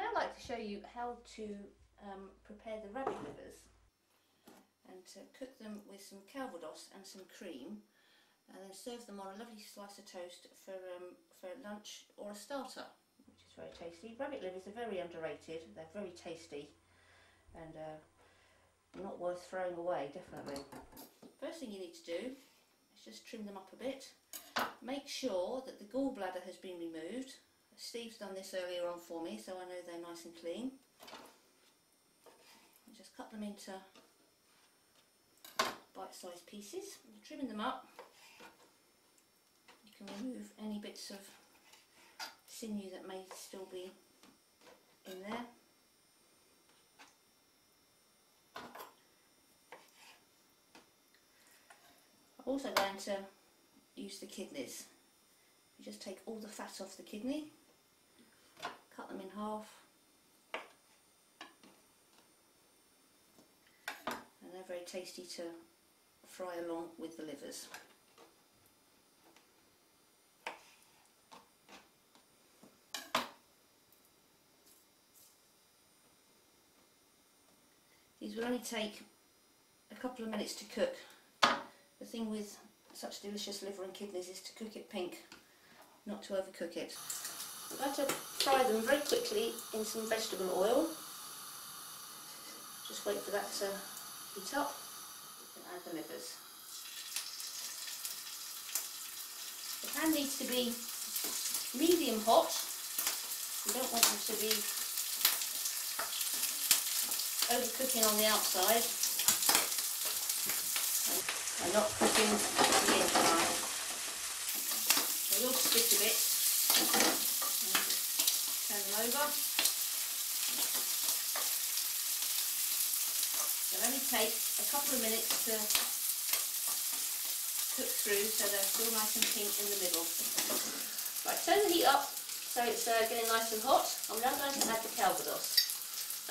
now like to show you how to prepare the rabbit livers, and to cook them with some Calvados and some cream, and then serve them on a lovely slice of toast for lunch or a starter, which is very tasty. Rabbit livers are very underrated, they're very tasty and not worth throwing away, definitely. First thing you need to do is just trim them up a bit. Make sure that the gallbladder has been removed. Steve's done this earlier on for me, so I know they're nice and clean. And just cut them into bite-sized pieces. And trimming them up, you can remove any bits of sinew that may still be in there. I'm also going to use the kidneys. You just take all the fat off the kidney, cut them in half, and they're very tasty to fry along with the livers. These will only take a couple of minutes to cook. The thing with such delicious liver and kidneys is to cook it pink, not to overcook it. I'm going to fry them very quickly in some vegetable oil. Just wait for that to heat up. You can add the livers. The pan needs to be medium hot. You don't want them to be overcooking on the outside and not cooking the inside. They will split a bit. Turn them over. They'll only take a couple of minutes to cook through, so they're still nice and pink in the middle. Right, turn the heat up so it's getting nice and hot. I'm now going to add the Calvados.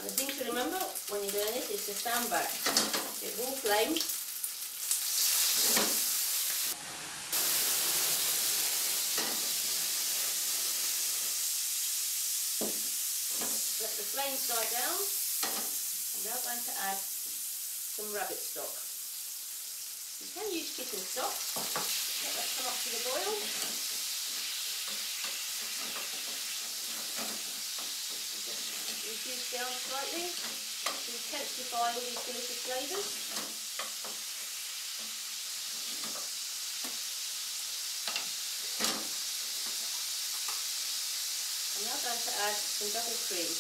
And the thing to remember when you're doing it is to stand back. It will flame. Let the flames die down. I'm now going to add some rabbit stock. You can use chicken stock. Let that come up to the boil. Reduce down slightly to intensify all these delicious flavours. I'm now going to add some double cream.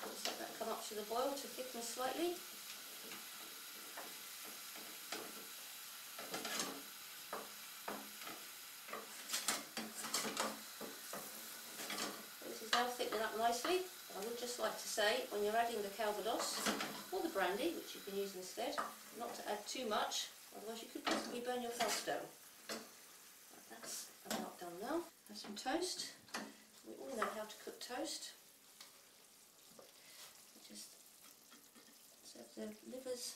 Just let that come up to the boil to thicken slightly. Now thicken up nicely. I would just like to say, when you're adding the Calvados or the brandy, which you can use instead, not to add too much, otherwise you could possibly burn your house down. Right, that's about done now. Have some toast. We all know how to cook toast. Just serve the livers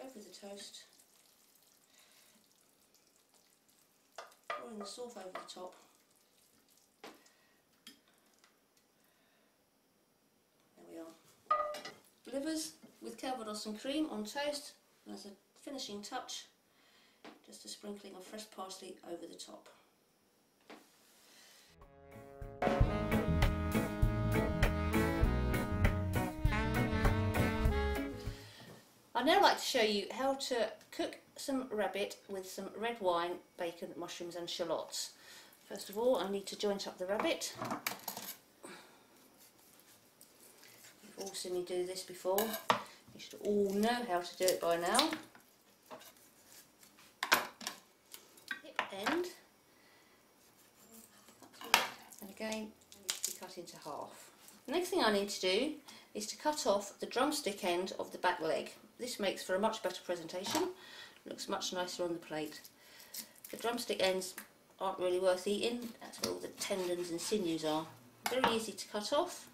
over the toast, pouring the sauce over the top. Livers with Calvados and cream on toast, and as a finishing touch, just a sprinkling of fresh parsley over the top. I'd now like to show you how to cook some rabbit with some red wine, bacon, mushrooms and shallots. First of all, I need to joint up the rabbit. You've all seen me do this before. You should all know how to do it by now. Hip end, and again it needs to be cut into half. The next thing I need to do is to cut off the drumstick end of the back leg. This makes for a much better presentation. It looks much nicer on the plate. The drumstick ends aren't really worth eating. That's where all the tendons and sinews are. Very easy to cut off.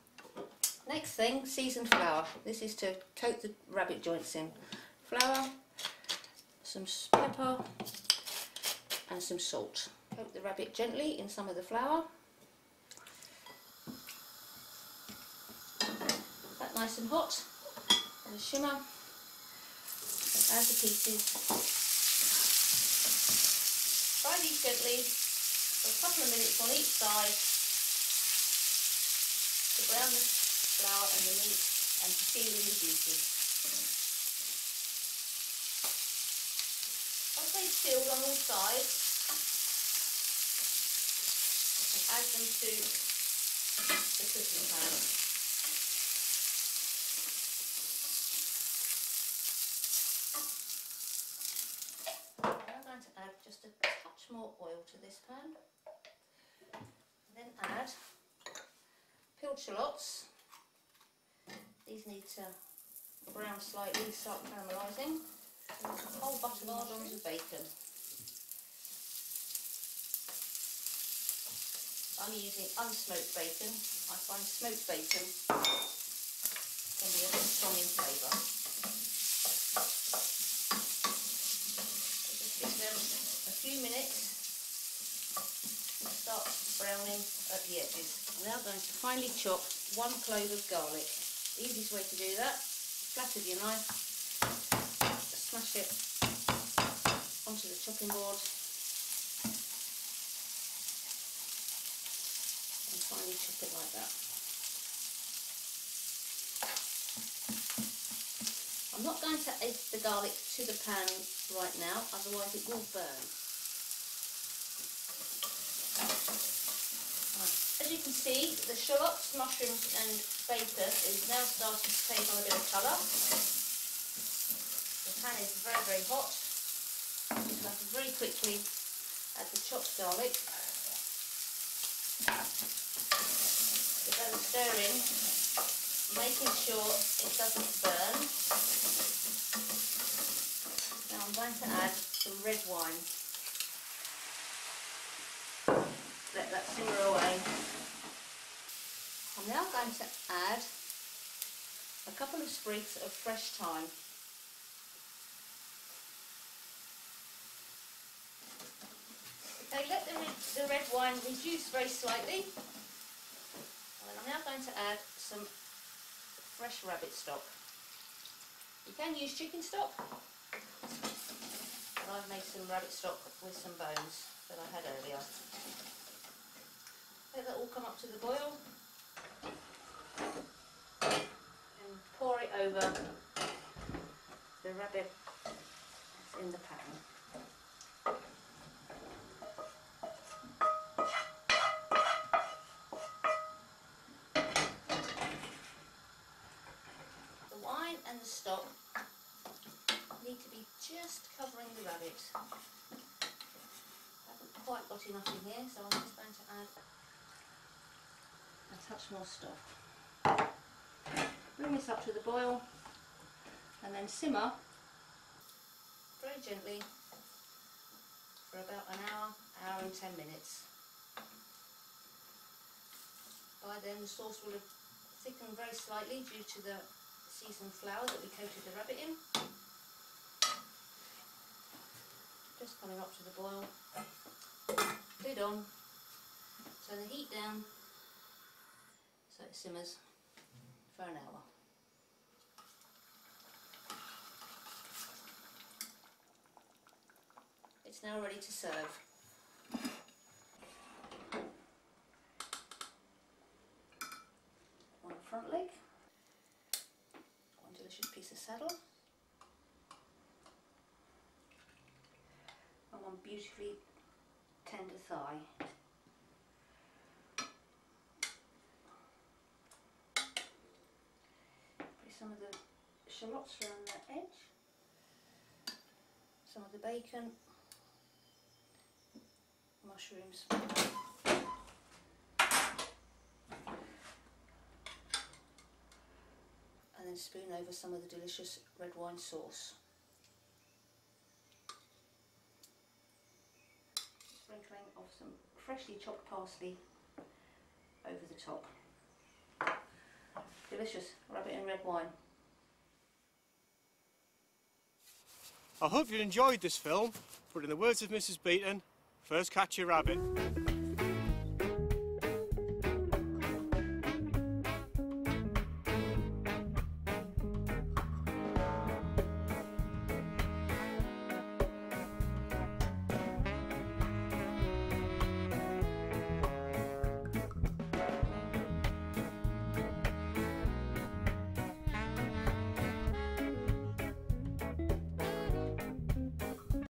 Next thing, seasoned flour. This is to coat the rabbit joints in. Flour, some pepper and some salt. Coat the rabbit gently in some of the flour. That nice and hot, and the shimmer. Add the pieces. Fry these gently for a couple of minutes on each side to brown the flour and the meat and to seal in the juices. Once they've sealed on all sides, I can add them to the cooking pan. I'm going to add just a touch more oil to this pan. Then add peeled shallots. These need to brown slightly, start caramelising. Whole button lardons of bacon. I'm using unsmoked bacon. I find smoked bacon can be a bit strong in flavour. Just give them a few minutes and start browning at the edges. I'm now going to finely chop 1 clove of garlic. The easiest way to do that, flat with your knife, smash it onto the chopping board and finely chop it like that. I'm not going to add the garlic to the pan right now, otherwise it will burn. As you can see, the shallots, mushrooms and bacon is now starting to take on a bit of colour. The pan is very, very hot. You have to very quickly add the chopped garlic. Give that a stir in, making sure it doesn't burn. Now I'm going to add some red wine. Let that simmer away. I'm now going to add a couple of sprigs of fresh thyme. Okay, let the red wine reduce very slightly. And I'm now going to add some fresh rabbit stock. You can use chicken stock, but I've made some rabbit stock with some bones that I had earlier. Let that all come up to the boil and pour it over the rabbit that's in the pan. The wine and the stock need to be just covering the rabbit. I haven't quite got enough in here, so I'm just going to add a touch more stock. Bring this up to the boil and then simmer very gently for about an hour and 10 minutes. By then the sauce will have thickened very slightly due to the seasoned flour that we coated the rabbit in. Just coming up to the boil. Lid on, turn the heat down so it simmers for an hour. It's now ready to serve. One front leg, one delicious piece of saddle, and one beautifully tender thigh. Put some of the shallots around the edge, some of the bacon, mushrooms, and then spoon over some of the delicious red wine sauce. Sprinkling of some freshly chopped parsley over the top. Delicious rabbit and red wine. I hope you enjoyed this film, but in the words of Mrs. Beaton, first catch your rabbit.